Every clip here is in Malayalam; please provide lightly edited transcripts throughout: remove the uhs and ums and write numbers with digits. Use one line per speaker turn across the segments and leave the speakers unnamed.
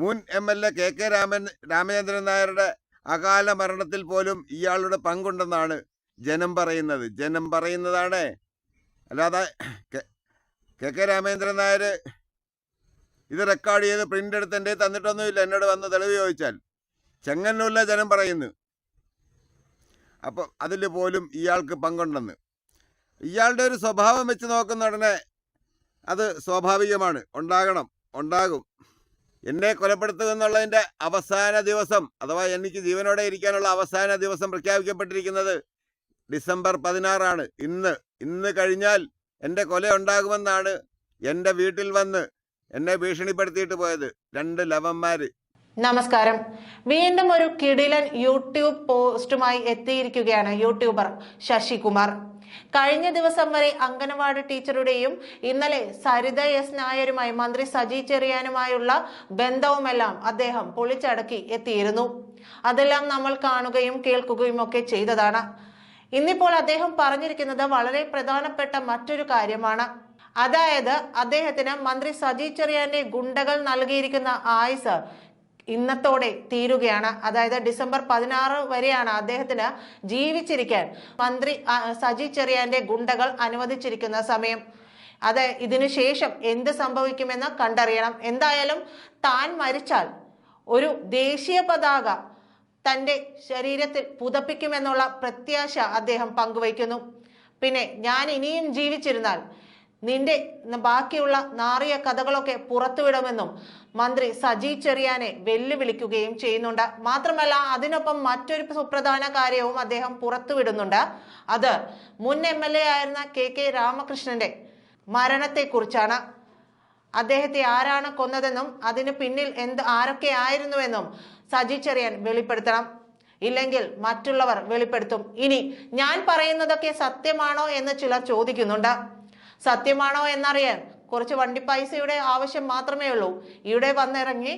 മുൻ MLA KK രാമചന്ദ്രൻ നായരുടെ അകാല മരണത്തിൽ പോലും ഇയാളുടെ പങ്കുണ്ടെന്നാണ് ജനം പറയുന്നത്. ജനം പറയുന്നതാണ്. അല്ലാതെ KK രാമചന്ദ്രൻ നായർ ഇത് റെക്കോർഡ് ചെയ്ത് പ്രിന്റ് എടുത്ത് എൻ്റെ തന്നിട്ടൊന്നുമില്ല. എന്നോട് വന്ന് തെളിവ് ചോദിച്ചാൽ ചെങ്ങന്നൂരിലെ ജനം പറയുന്നു. അപ്പം അതിൽ പോലും ഇയാൾക്ക് പങ്കുണ്ടെന്ന്. ഇയാളുടെ ഒരു സ്വഭാവം വെച്ച് നോക്കുന്ന ഉടനെ അത് സ്വാഭാവികമാണ്, ഉണ്ടാകും. എന്നെ കൊലപ്പെടുത്തുക എന്നുള്ളതിൻ്റെ അവസാന ദിവസം, അഥവാ എനിക്ക് ജീവനോടെ ഇരിക്കാനുള്ള അവസാന ദിവസം പ്രഖ്യാപിക്കപ്പെട്ടിരിക്കുന്നത് ഡിസംബർ 16 ഇന്ന് കഴിഞ്ഞാൽ എൻ്റെ കൊല ഉണ്ടാകുമെന്നാണ് എൻ്റെ വീട്ടിൽ വന്ന് എന്നെ ഭീഷണിപ്പെടുത്തിയിട്ട് പോയത് 2 ലവന്മാര്.
നമസ്കാരം. വീണ്ടും ഒരു കിടിലൻ യൂട്യൂബ് പോസ്റ്റുമായി എത്തിയിരിക്കുകയാണ് യൂട്യൂബർ ശശികുമാർ. കഴിഞ്ഞ ദിവസം വരെ അംഗനവാടി ടീച്ചറുടെയും ഇന്നലെ സരിത എസ് നായരുമായി മന്ത്രി സജി ചെറിയാനുമായുള്ള ബന്ധവുമെല്ലാം അദ്ദേഹം പൊളിച്ചടക്കി എത്തിയിരുന്നു. അതെല്ലാം നമ്മൾ കാണുകയും കേൾക്കുകയും ഒക്കെ ചെയ്തതാണ്. ഇന്നിപ്പോൾ അദ്ദേഹം പറഞ്ഞിരിക്കുന്നത് വളരെ പ്രധാനപ്പെട്ട മറ്റൊരു കാര്യമാണ്. അതായത് അദ്ദേഹത്തിന് മന്ത്രി സജി ചെറിയാന്റെ ഗുണ്ടകൾ നൽകിയിരിക്കുന്ന ആയുസ് ഇന്നത്തോടെ തീരുകയാണ്. അതായത് ഡിസംബർ 16 വരെയാണ് അദ്ദേഹത്തിന് ജീവിച്ചിരിക്കാൻ മന്ത്രി സജി ചെറിയാന്റെ ഗുണ്ടകൾ അനുവദിച്ചിരിക്കുന്ന സമയം. ഇതിനു ശേഷം എന്ത് സംഭവിക്കുമെന്ന് കണ്ടറിയണം. എന്തായാലും താൻ മരിച്ചാൽ ഒരു ദേശീയ പതാക തൻ്റെ ശരീരത്തിൽ പുതപ്പിക്കുമെന്നുള്ള പ്രത്യാശ അദ്ദേഹം പങ്കുവയ്ക്കുന്നു. പിന്നെ ഞാൻ ഇനിയും ജീവിച്ചിരുന്നാൽ നിന്റെ ബാക്കിയുള്ള നാറിയ കഥകളൊക്കെ പുറത്തുവിടുമെന്നും മന്ത്രി സജി ചെറിയാനെ വെല്ലുവിളിക്കുകയും ചെയ്യുന്നുണ്ട്. മാത്രമല്ല അതിനൊപ്പം മറ്റൊരു സുപ്രധാന കാര്യവും അദ്ദേഹം പുറത്തുവിടുന്നുണ്ട്. അത് മുൻ MLA ആയിരുന്ന KK രാമകൃഷ്ണന്റെ മരണത്തെക്കുറിച്ചാണ്. അദ്ദേഹത്തെ ആരാണ് കൊന്നതെന്നും അതിന് പിന്നിൽ ആരൊക്കെ ആയിരുന്നുവെന്നും സജി ചെറിയാൻ വെളിപ്പെടുത്തണം. ഇല്ലെങ്കിൽ മറ്റുള്ളവർ വെളിപ്പെടുത്തും. ഇനി ഞാൻ പറയുന്നതൊക്കെ സത്യമാണോ എന്ന് ചിലർ ചോദിക്കുന്നുണ്ട്. സത്യമാണോ എന്നറിയാൻ കുറച്ച് വണ്ടിപ്പൈസയുടെ ആവശ്യം മാത്രമേ ഉള്ളൂ. ഇവിടെ വന്നിറങ്ങി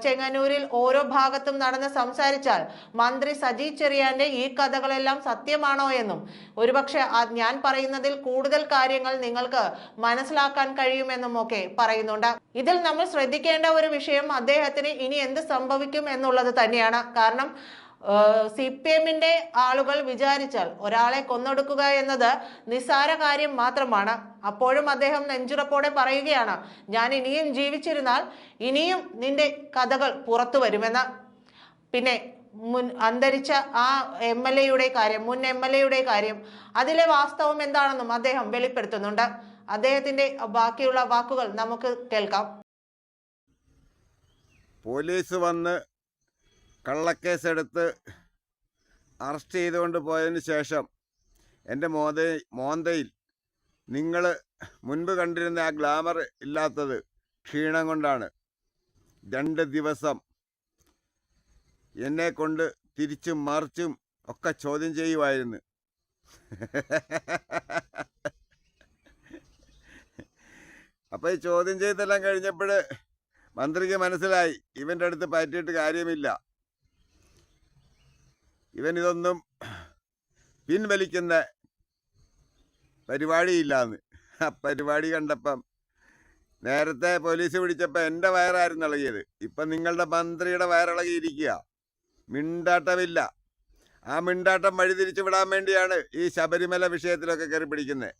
ചെങ്ങന്നൂരിൽ ഓരോ ഭാഗത്തും നടന്ന് സംസാരിച്ചാൽ മന്ത്രി സജി ചെറിയാന്റെ ഈ കഥകളെല്ലാം സത്യമാണോ എന്നും ഒരുപക്ഷെ ഞാൻ പറയുന്നതിൽ കൂടുതൽ കാര്യങ്ങൾ നിങ്ങൾക്ക് മനസ്സിലാക്കാൻ കഴിയുമെന്നും ഒക്കെ പറയുന്നുണ്ട്. ഇതിൽ നമ്മൾ ശ്രദ്ധിക്കേണ്ട ഒരു വിഷയം അദ്ദേഹത്തിന് ഇനി എന്ത് സംഭവിക്കും എന്നുള്ളത് തന്നെയാണ്. കാരണം CPM-ന്റെ ആളുകൾ വിചാരിച്ചാൽ ഒരാളെ കൊന്നൊടുക്കുക എന്നത് നിസ്സാര കാര്യം മാത്രമാണ്. അപ്പോഴും അദ്ദേഹം നെഞ്ചുറപ്പോടെ പറയുകയാണ്, ഞാൻ ഇനിയും ജീവിച്ചിരുന്നാൽ ഇനിയും നിന്റെ കഥകൾ പുറത്തു വരുമെന്ന്. പിന്നെ അന്തരിച്ച ആ മുൻ MLA കാര്യം അതിലെ വാസ്തവം എന്താണെന്നും അദ്ദേഹം വെളിപ്പെടുത്തുന്നുണ്ട്. അദ്ദേഹത്തിന്റെ ബാക്കിയുള്ള വാക്കുകൾ നമുക്ക് കേൾക്കാം.
പോലീസ് വന്ന് കള്ളക്കേസെടുത്ത് അറസ്റ്റ് ചെയ്തുകൊണ്ട് പോയതിന് ശേഷം എൻ്റെ മോന്തയിൽ നിങ്ങൾ മുൻപ് കണ്ടിരുന്ന ആ ഗ്ലാമർ ഇല്ലാത്തത് ക്ഷീണം കൊണ്ടാണ്. 2 ദിവസം എന്നെ കൊണ്ട് തിരിച്ചും മറിച്ചും ഒക്കെ ചോദ്യം ചെയ്യുമായിരുന്നു. അപ്പോൾ ഈ ചോദ്യം ചെയ്തെല്ലാം കഴിഞ്ഞപ്പോൾ മന്ത്രിക്ക് മനസ്സിലായി ഇവൻ്റെ അടുത്ത് പറ്റിയിട്ട് കാര്യമില്ല, ഇവൻ ഇതൊന്നും പിൻവലിക്കുന്ന പരിപാടിയില്ലാന്ന്. ആ പരിപാടി കണ്ടപ്പം നേരത്തെ പോലീസ് പിടിച്ചപ്പോൾ എൻ്റെ വയറായിരുന്നു ഇളകിയത്. ഇപ്പം നിങ്ങളുടെ മന്ത്രിയുടെ വയറിളകിയിരിക്കുക. മിണ്ടാട്ടമില്ല. ആ മിണ്ടാട്ടം വഴിതിരിച്ചു വിടാൻ വേണ്ടിയാണ് ഈ ശബരിമല വിഷയത്തിലൊക്കെ കയറി പിടിക്കുന്നത്.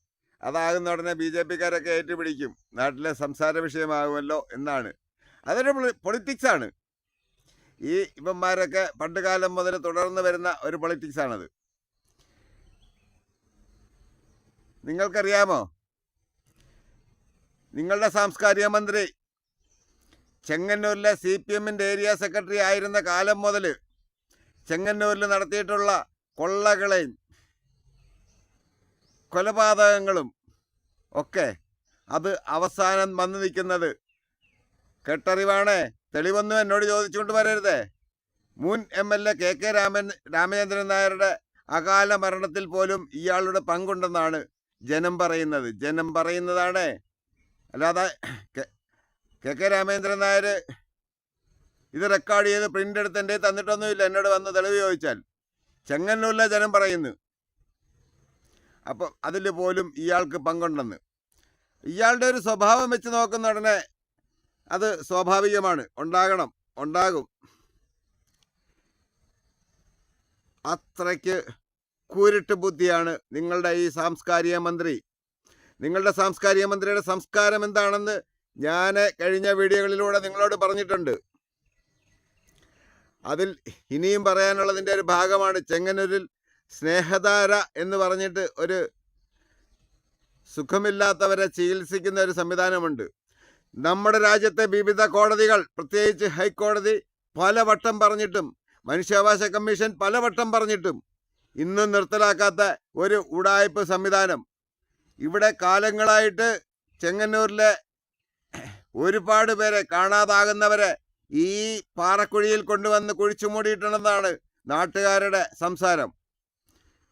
അതാകുന്ന ഉടനെ BJP-കാരൊക്കെ ഏറ്റുപിടിക്കും, നാട്ടിലെ സംസാര വിഷയമാകുമല്ലോ എന്നാണ്. അതൊരു പൊളിറ്റിക്സാണ്. ഈ ഇവന്മാരൊക്കെ പണ്ട് കാലം മുതൽ തുടർന്ന് വരുന്ന ഒരു പൊളിറ്റിക്സാണത്. നിങ്ങൾക്കറിയാമോ, നിങ്ങളുടെ സാംസ്കാരിക മന്ത്രി ചെങ്ങന്നൂരിലെ CPM-ന്റെ ഏരിയ സെക്രട്ടറി ആയിരുന്ന കാലം മുതൽ ചെങ്ങന്നൂരിൽ നടത്തിയിട്ടുള്ള കൊള്ളകളെയും കൊലപാതകങ്ങളും ഒക്കെ അത് അവസാനം വന്നു നിൽക്കുന്നത് കെട്ടറിവാണേ. തെളിവൊന്നും എന്നോട് ചോദിച്ചുകൊണ്ട് വരരുതേ. മുൻ MLA KK രാമചന്ദ്രൻ നായരുടെ അകാല മരണത്തിൽ പോലും ഇയാളുടെ പങ്കുണ്ടെന്നാണ് ജനം പറയുന്നതാണ്. അല്ലാതെ KK രാമചന്ദ്രൻ നായർ ഇത് റെക്കോർഡ് ചെയ്ത് പ്രിന്റ് എടുത്ത് എൻ്റെ തന്നിട്ടൊന്നുമില്ല. എന്നോട് വന്ന് തെളിവ് ചോദിച്ചാൽ ചെങ്ങന്നൂരിലെ ജനം പറയുന്നു. അപ്പം അതിൽ പോലും ഇയാൾക്ക് പങ്കുണ്ടെന്ന്. ഇയാളുടെ ഒരു സ്വഭാവം വെച്ച് നോക്കുന്ന ഉടനെ അത് സ്വാഭാവികമാണ്, ഉണ്ടാകും. അത്രയ്ക്ക് കൂരിട്ട് ബുദ്ധിയാണ് നിങ്ങളുടെ ഈ സാംസ്കാരിക മന്ത്രി. നിങ്ങളുടെ സാംസ്കാരിക മന്ത്രിയുടെ സംസ്കാരം എന്താണെന്ന് ഞാൻ കഴിഞ്ഞ വീഡിയോകളിലൂടെ നിങ്ങളോട് പറഞ്ഞിട്ടുണ്ട്. അതിൽ ഇനിയും പറയാനുള്ളതിൻ്റെ ഒരു ഭാഗമാണ് ചെങ്ങന്നൂരിൽ സ്നേഹധാര എന്ന് പറഞ്ഞിട്ട് ഒരു സുഖമില്ലാത്തവരെ ചികിത്സിക്കുന്ന ഒരു സംവിധാനമുണ്ട്. നമ്മുടെ രാജ്യത്തെ വിവിധ കോടതികൾ, പ്രത്യേകിച്ച് ഹൈക്കോടതി പലവട്ടം പറഞ്ഞിട്ടും മനുഷ്യാവകാശ കമ്മീഷൻ പലവട്ടം പറഞ്ഞിട്ടും ഇന്നും നിർത്തലാക്കാത്ത ഒരു ഉഡായിപ്പ് സംവിധാനം. ഇവിടെ കാലങ്ങളായിട്ട് ചെങ്ങന്നൂരിലെ ഒരുപാട് പേരെ കാണാതാകുന്നവരെ ഈ പാറക്കുഴിയിൽ കൊണ്ടുവന്ന് കുഴിച്ചു മൂടിയിട്ടുണ്ടെന്നാണ് നാട്ടുകാരുടെ സംസാരം.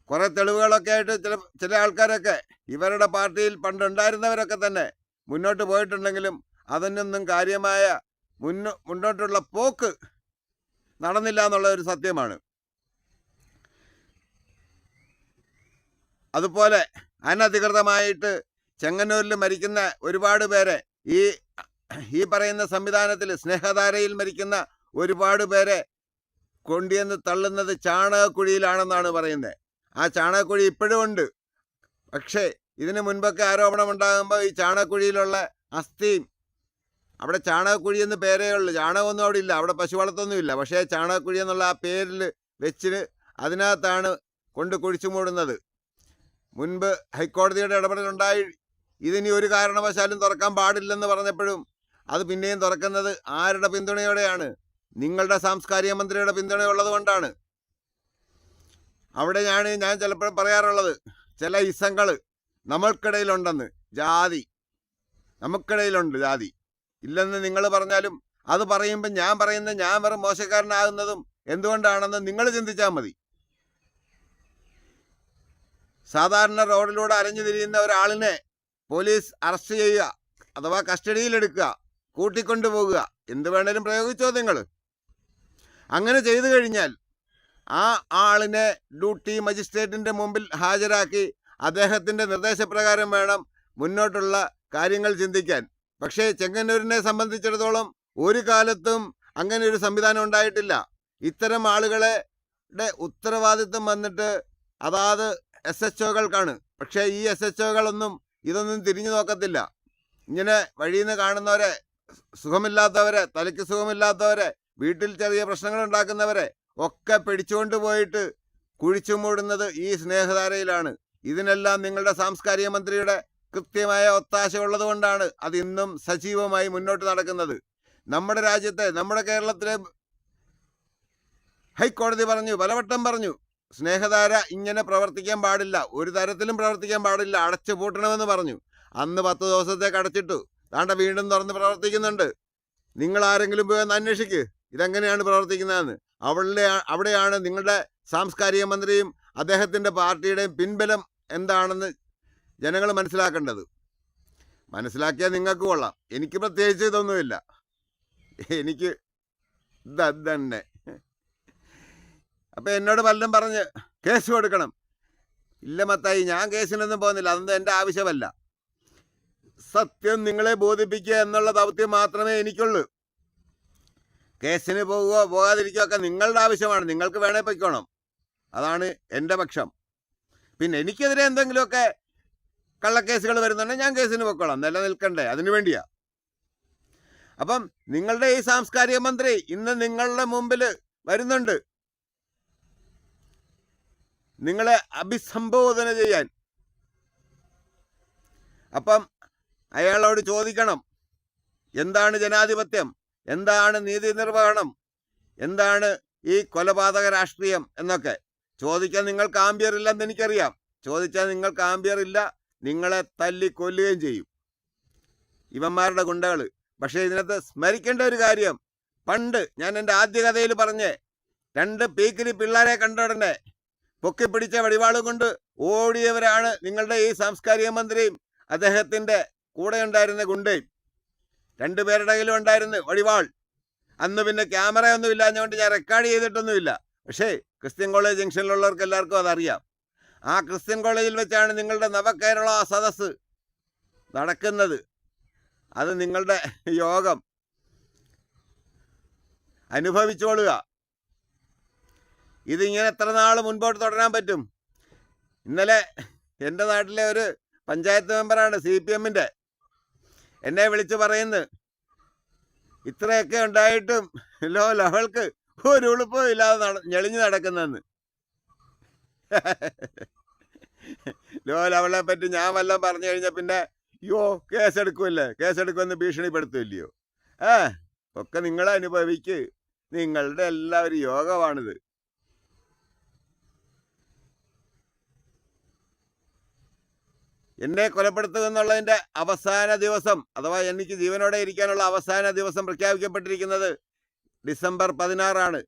കുറെ തെളിവുകളൊക്കെ ആയിട്ട് ചില ആൾക്കാരൊക്കെ ഇവരുടെ പാർട്ടിയിൽ പണ്ടുണ്ടായിരുന്നവരൊക്കെ തന്നെ മുന്നോട്ട് പോയിട്ടുണ്ടെങ്കിലും അതിനൊന്നും കാര്യമായ മുന്നോട്ടുള്ള പോക്ക് നടന്നില്ല എന്നുള്ള ഒരു സത്യമാണ്. അതുപോലെ അനധികൃതമായിട്ട് ചെങ്ങന്നൂരിൽ മരിക്കുന്ന ഒരുപാട് പേരെ ഈ പറയുന്ന സംവിധാനത്തിൽ സ്നേഹധാരയിൽ മരിക്കുന്ന ഒരുപാട് പേരെ കൊണ്ടുവന്ന് തള്ളുന്നത് ചാണകക്കുഴിയിലാണെന്നാണ് പറയുന്നത്. ആ ചാണകക്കുഴി ഇപ്പോഴും ഉണ്ട്. പക്ഷേ ഇതിന് മുൻപൊക്കെ ആരോപണം ഉണ്ടാകുമ്പോൾ ഈ ചാണകക്കുഴിയിലുള്ള അസ്ഥിയും, അവിടെ ചാണകക്കുഴി എന്ന് പേരേ ഉള്ളൂ, ചാണകമൊന്നും അവിടെ ഇല്ല, അവിടെ പശു വളർത്തൊന്നുമില്ല. പക്ഷേ ചാണകക്കുഴി എന്നുള്ള ആ പേരിൽ വെച്ച് അതിനകത്താണ് കൊണ്ട് കുഴിച്ചു മൂടുന്നത്. മുൻപ് ഹൈക്കോടതിയുടെ ഇടപെടലുണ്ടായി ഇതിനി ഒരു കാരണവശാലും തുറക്കാൻ പാടില്ലെന്ന് പറഞ്ഞപ്പോഴും അത് പിന്നെയും തുറക്കുന്നത് ആരുടെ പിന്തുണയോടെയാണ്? നിങ്ങളുടെ സാംസ്കാരിക മന്ത്രിയുടെ പിന്തുണയുള്ളത് കൊണ്ടാണ്. അവിടെ ഞാൻ ചിലപ്പോഴും പറയാറുള്ളത്, ചില ഇസങ്ങൾ നമ്മൾക്കിടയിലുണ്ടെന്ന്. നമുക്കിടയിലുണ്ട് ജാതി. ഇല്ലെന്ന് നിങ്ങൾ പറഞ്ഞാലും അത് പറയുമ്പോൾ ഞാൻ വെറും മോശക്കാരനാകുന്നതും എന്തുകൊണ്ടാണെന്ന് നിങ്ങൾ ചിന്തിച്ചാൽ മതി. സാധാരണ റോഡിലൂടെ അലഞ്ഞു തിരിയുന്ന ഒരാളിനെ പോലീസ് അറസ്റ്റ് ചെയ്യുക അഥവാ കസ്റ്റഡിയിലെടുക്കുക, കൂട്ടിക്കൊണ്ടുപോകുക, എന്ത് വേണേലും പ്രയോഗിച്ചോ നിങ്ങൾ. അങ്ങനെ ചെയ്തു കഴിഞ്ഞാൽ ആ ആളിനെ ഡ്യൂട്ടി മജിസ്ട്രേറ്റിൻ്റെ മുമ്പിൽ ഹാജരാക്കി അദ്ദേഹത്തിൻ്റെ നിർദ്ദേശപ്രകാരം വേണം മുന്നോട്ടുള്ള കാര്യങ്ങൾ ചിന്തിക്കാൻ. പക്ഷേ ചെങ്ങന്നൂരിനെ സംബന്ധിച്ചിടത്തോളം ഒരു കാലത്തും അങ്ങനെ ഒരു സംവിധാനം ഉണ്ടായിട്ടില്ല. ഇത്തരം ആളുകളുടെ ഉത്തരവാദിത്വം വന്നിട്ട് അതാത് SHOകൾക്കാണ്. പക്ഷേ ഈ SHOകളൊന്നും ഇതൊന്നും തിരിഞ്ഞു നോക്കത്തില്ല. ഇങ്ങനെ വഴിയിൽ നിന്ന് കാണുന്നവരെ, സുഖമില്ലാത്തവരെ, തലയ്ക്ക് സുഖമില്ലാത്തവരെ, വീട്ടിൽ ചെറിയ പ്രശ്നങ്ങൾ ഉണ്ടാക്കുന്നവരെ ഒക്കെ പിടിച്ചുകൊണ്ട് പോയിട്ട് കുഴിച്ചു മൂടുന്നത് ഈ സ്നേഹധാരയിലാണ്. ഇതിനെല്ലാം നിങ്ങളുടെ സാംസ്കാരിക മന്ത്രിയുടെ കൃത്യമായ ഒത്താശ ഉള്ളത് കൊണ്ടാണ് അത് ഇന്നും സജീവമായി മുന്നോട്ട് നടക്കുന്നത്. നമ്മുടെ രാജ്യത്തെ, നമ്മുടെ കേരളത്തിലെ ഹൈക്കോടതി പലവട്ടം പറഞ്ഞു, സ്നേഹധാര ഇങ്ങനെ പ്രവർത്തിക്കാൻ പാടില്ല, ഒരു തരത്തിലും പ്രവർത്തിക്കാൻ പാടില്ല, അടച്ചു പൂട്ടണമെന്ന് പറഞ്ഞു. അന്ന് 10 ദിവസത്തേക്ക് അടച്ചിട്ടു. താണ്ട വീണ്ടും തുറന്ന് പ്രവർത്തിക്കുന്നുണ്ട്. നിങ്ങൾ ആരെങ്കിലും പോയി ഒന്ന് അന്വേഷിക്ക് ഇതെങ്ങനെയാണ് പ്രവർത്തിക്കുന്നതെന്ന്. അവിടെയാണ് നിങ്ങളുടെ സാംസ്കാരിക മന്ത്രിയും അദ്ദേഹത്തിൻ്റെ പാർട്ടിയുടെയും പിൻബലം എന്താണെന്ന് ജനങ്ങൾ മനസ്സിലാക്കേണ്ടത്. മനസ്സിലാക്കിയാൽ നിങ്ങൾക്ക് കൊള്ളാം. എനിക്ക് പ്രത്യേകിച്ച് ഇതൊന്നുമില്ല. എനിക്ക് തന്നെ. അപ്പം എന്നോട് പലരും പറഞ്ഞ് കേസ് കൊടുക്കണം. ഇല്ല മത്തായി, ഞാൻ കേസിനൊന്നും പോകുന്നില്ല, അതൊന്നും എൻ്റെ ആവശ്യമല്ല. സത്യം നിങ്ങളെ ബോധിപ്പിക്കുക എന്നുള്ള ദൗത്യം മാത്രമേ എനിക്കുള്ളൂ. കേസിന് പോവുകയോ പോകാതിരിക്കുകയോ ഒക്കെ നിങ്ങളുടെ ആവശ്യമാണ്. നിങ്ങൾക്ക് വേണേ പൊയ്ക്കോണം, അതാണ് എൻ്റെ പക്ഷം. പിന്നെ എനിക്കെതിരെ എന്തെങ്കിലുമൊക്കെ കള്ളക്കേസുകൾ വരുന്നുണ്ടെങ്കിൽ ഞാൻ കേസിന് പൊയ്ക്കോളാം, നിലനിൽക്കണ്ടേ, അതിനു വേണ്ടിയാ. അപ്പം നിങ്ങളുടെ ഈ സാംസ്കാരിക മന്ത്രി ഇന്ന് നിങ്ങളുടെ മുമ്പിൽ വരുന്നുണ്ട് നിങ്ങളെ അഭിസംബോധന ചെയ്യാൻ. അപ്പം അയാളോട് ചോദിക്കണം, എന്താണ് ജനാധിപത്യം, എന്താണ് നീതി നിർവഹണം, എന്താണ് ഈ കൊലപാതക രാഷ്ട്രീയം എന്നൊക്കെ ചോദിക്കാൻ നിങ്ങൾക്ക് ആംബിയർ ഇല്ലെന്ന് എനിക്കറിയാം. ചോദിച്ചാൽ നിങ്ങൾക്ക് ആംബിയർ ഇല്ല, നിങ്ങളെ തല്ലി കൊല്ലുകയും ചെയ്യും ഇവന്മാരുടെ ഗുണ്ടകൾ. പക്ഷേ ഇതിനകത്ത് സ്മരിക്കേണ്ട ഒരു കാര്യം, പണ്ട് ഞാൻ എൻ്റെ ആദ്യ കഥയിൽ പറഞ്ഞ് 2 പീക്കിരി പിള്ളേരെ കണ്ട ഉടനെ പൊക്കിപ്പിടിച്ച വടിവാളും കൊണ്ട് ഓടിയവരാണ് നിങ്ങളുടെ ഈ സാംസ്കാരിക മന്ത്രിയും അദ്ദേഹത്തിൻ്റെ കൂടെ ഉണ്ടായിരുന്ന ഗുണ്ടയും. 2 പേരുടെ കയ്യിലും ഉണ്ടായിരുന്നു വടിവാൾ. അന്ന് പിന്നെ ക്യാമറയൊന്നും ഇല്ലാഞ്ഞുകൊണ്ട് ഞാൻ റെക്കോർഡ് ചെയ്തിട്ടൊന്നുമില്ല. പക്ഷേ ക്രിസ്ത്യൻ കോളേജ് ജംഗ്ഷനിലുള്ളവർക്ക് എല്ലാവർക്കും അതറിയാം. ആ ക്രിസ്ത്യൻ കോളേജിൽ വെച്ചാണ് നിങ്ങളുടെ നവകേരള സദസ്സ് നടക്കുന്നത്. അത് നിങ്ങളുടെ യോഗം, അനുഭവിച്ചോളുക. ഇതിങ്ങനെ എത്ര നാൾ മുൻപോട്ട് തുടരാൻ പറ്റും? ഇന്നലെ എൻ്റെ നാട്ടിലെ ഒരു പഞ്ചായത്ത് മെമ്പറാണ് CPM-ൻ്റെ എന്നെ വിളിച്ച് പറയുന്നു, ഇത്രയൊക്കെ ഉണ്ടായിട്ടും അവൾക്ക് ഒരു ഉളുപ്പും ഇല്ലാതെ ഞെളിഞ്ഞു നടക്കുന്നെന്ന്. അവളെ പറ്റി ഞാൻ വല്ലതും പറഞ്ഞു കഴിഞ്ഞാൽ പിന്നെ കേസെടുക്കുമെന്ന് ഭീഷണിപ്പെടുത്തുമല്ലയോ? ഒക്കെ നിങ്ങളെ അനുഭവിക്ക്, നിങ്ങളുടെ എല്ലാവരും യോഗമാണിത്. എന്നെ കൊലപ്പെടുത്തുക എന്നുള്ളതിൻ്റെ അവസാന ദിവസം, അഥവാ എനിക്ക് ജീവനോടെ ഇരിക്കാനുള്ള അവസാന ദിവസം പ്രഖ്യാപിക്കപ്പെട്ടിരിക്കുന്നത് ഡിസംബർ 16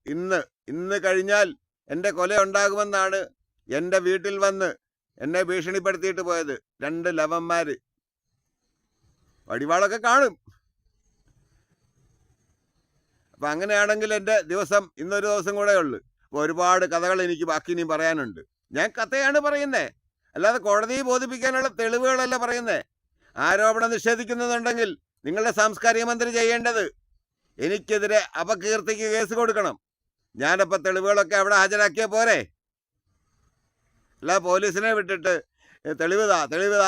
ഇന്ന് കഴിഞ്ഞാൽ എൻ്റെ കൊല ഉണ്ടാകുമെന്നാണ് എൻ്റെ വീട്ടിൽ വന്ന് എന്നെ ഭീഷണിപ്പെടുത്തിയിട്ട് പോയത് 2 ലവന്മാർ. വടിവാളൊക്കെ കാണും. അപ്പം അങ്ങനെയാണെങ്കിൽ എൻ്റെ ദിവസം ഇന്നൊരു ദിവസം കൂടെ ഉള്ളു. അപ്പോൾ ഒരുപാട് കഥകൾ എനിക്ക് ബാക്കി ഇനിയും പറയാനുണ്ട്. ഞാൻ കഥയാണ് പറയുന്നത്, അല്ലാതെ കോടതിയെ ബോധിപ്പിക്കാനുള്ള തെളിവുകളല്ല പറയുന്നത്. ആരോപണം നിഷേധിക്കുന്നുണ്ടെങ്കിൽ നിങ്ങളുടെ സാംസ്കാരിക മന്ത്രി ചെയ്യേണ്ടത് എനിക്കെതിരെ അപകീർത്തിക്ക് കേസ് കൊടുക്കണം. ഞാനപ്പോൾ തെളിവുകളൊക്കെ അവിടെ ഹാജരാക്കിയാൽ പോരെ? അല്ല പോലീസിനെ വിട്ടിട്ട് തെളിവുതാ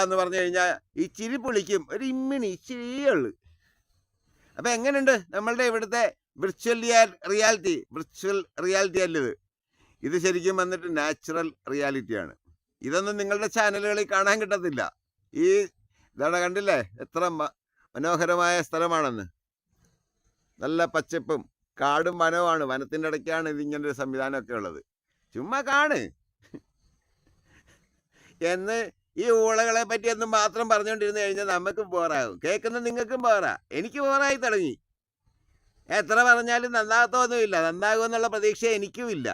എന്ന് പറഞ്ഞു കഴിഞ്ഞാൽ ഈ ചിരി പൊളിക്കും, ഒരു ഇമ്മിണി ഇച്ചിരിയുള്ളു. അപ്പം എങ്ങനെയുണ്ട് നമ്മളുടെ ഇവിടുത്തെ വിർച്വൽ റിയാലിറ്റി അല്ലത്? ഇത് ശരിക്കും വന്നിട്ട് നാച്ചുറൽ റിയാലിറ്റിയാണ്. ഇതൊന്നും നിങ്ങളുടെ ചാനലുകളിൽ കാണാൻ കിട്ടത്തില്ല. ഇതാണ് കണ്ടില്ലേ എത്ര മനോഹരമായ സ്ഥലമാണെന്ന്. നല്ല പച്ചപ്പും കാടും വനവുമാണ്. വനത്തിൻ്റെ ഇടയ്ക്കാണ് ഇതിങ്ങനൊരു സംവിധാനമൊക്കെ ഉള്ളത്. ചുമ്മാ കാണ് എന്ന് ഈ ഊളകളെ പറ്റിയൊന്നും മാത്രം പറഞ്ഞുകൊണ്ടിരുന്നു കഴിഞ്ഞാൽ നമുക്കും ബോറാകും, കേൾക്കുന്ന നിങ്ങൾക്കും ബോറാ, എനിക്ക് ബോറായി തുടങ്ങി. എത്ര പറഞ്ഞാലും നന്നാകത്തൊന്നുമില്ല, നന്നാകുമെന്നുള്ള പ്രതീക്ഷ എനിക്കും ഇല്ല.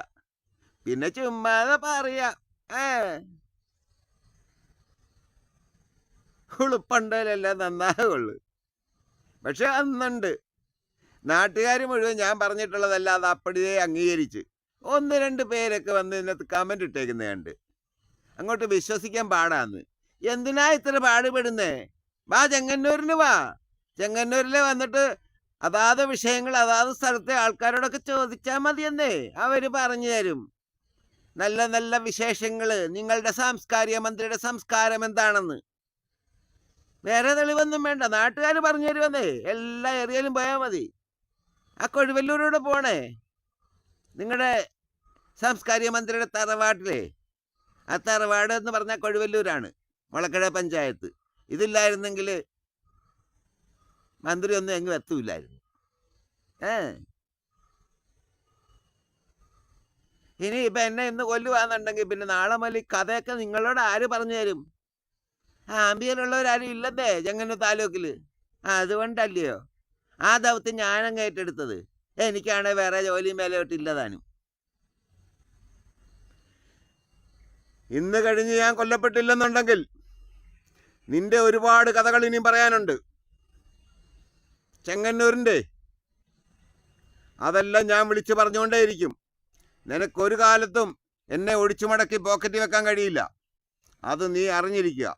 പിന്നെ ചുമ്മാതെ പറയാം. ഉളുപ്പുണ്ടല്ലോ നന്നാകുള്ളൂ. പക്ഷെ അന്നുണ്ട് നാട്ടുകാർ മുഴുവൻ ഞാൻ പറഞ്ഞിട്ടുള്ളതല്ല അത് അപ്പടിയേ അംഗീകരിച്ച് 1-2 പേരൊക്കെ വന്ന് ഇതിനകത്ത് കമൻ്റ് ഇട്ടേക്കുന്നത് കണ്ട് അങ്ങോട്ട് വിശ്വസിക്കാൻ പാടാന്ന്. എന്തിനാ ഇത്ര പാടുപെടുന്നേ? വാ ചെങ്ങന്നൂരിന് വാ. ചെങ്ങന്നൂരിൽ വന്നിട്ട് അതാത് വിഷയങ്ങൾ അതാത് സ്ഥലത്തെ ആൾക്കാരോടൊക്കെ ചോദിച്ചാൽ മതിയെന്നേ, അവർ പറഞ്ഞു തരും നല്ല നല്ല വിശേഷങ്ങൾ. നിങ്ങളുടെ സാംസ്കാരിക മന്ത്രിയുടെ സംസ്കാരം എന്താണെന്ന് വേറെ തെളിവൊന്നും വേണ്ട, നാട്ടുകാർ പറഞ്ഞു തരുമെന്നേ. എല്ലാ ഏരിയയിലും പോയാൽ മതി. ആ കൊഴുവല്ലൂരോട് പോണേ, നിങ്ങളുടെ സാംസ്കാരിക മന്ത്രിയുടെ തറവാട്ടിലെ ആ തറവാട് എന്ന് പറഞ്ഞാൽ കൊഴുവല്ലൂരാണ്, മുളക്കട പഞ്ചായത്ത്. ഇതില്ലായിരുന്നെങ്കിൽ മന്ത്രി ഒന്നും എങ്ങും എത്തൂല്ലായിരുന്നു. ഇനി ഇപ്പം എന്നെ ഇന്ന് കൊല്ലുവാന്നുണ്ടെങ്കിൽ പിന്നെ നാളെ മുതൽ കഥയൊക്കെ നിങ്ങളോട് ആര് പറഞ്ഞു തരും? ആംബിയയിലുള്ളവരാരും ഇല്ലതേ ചെങ്ങന്നൂർ താലൂക്കിൽ. അതുകൊണ്ടല്ലയോ ആ ദൗത്യം ഞാനങ്ങ് ഏറ്റെടുത്തത്. എനിക്കാണെങ്കിൽ വേറെ ജോലിയും മേലോട്ടില്ലതാനും. ഇന്ന് കഴിഞ്ഞ് ഞാൻ കൊല്ലപ്പെട്ടില്ലെന്നുണ്ടെങ്കിൽ നിന്റെ ഒരുപാട് കഥകൾ ഇനിയും പറയാനുണ്ട് ചെങ്ങന്നൂരിൻ്റെ. അതെല്ലാം ഞാൻ വിളിച്ചു പറഞ്ഞുകൊണ്ടേയിരിക്കും. നിനക്കൊരു കാലത്തും എന്നെ ഒടിച്ചു മടക്കി പോക്കറ്റിൽ വെക്കാൻ കഴിയില്ല, അത് നീ അറിഞ്ഞിരിക്കുക.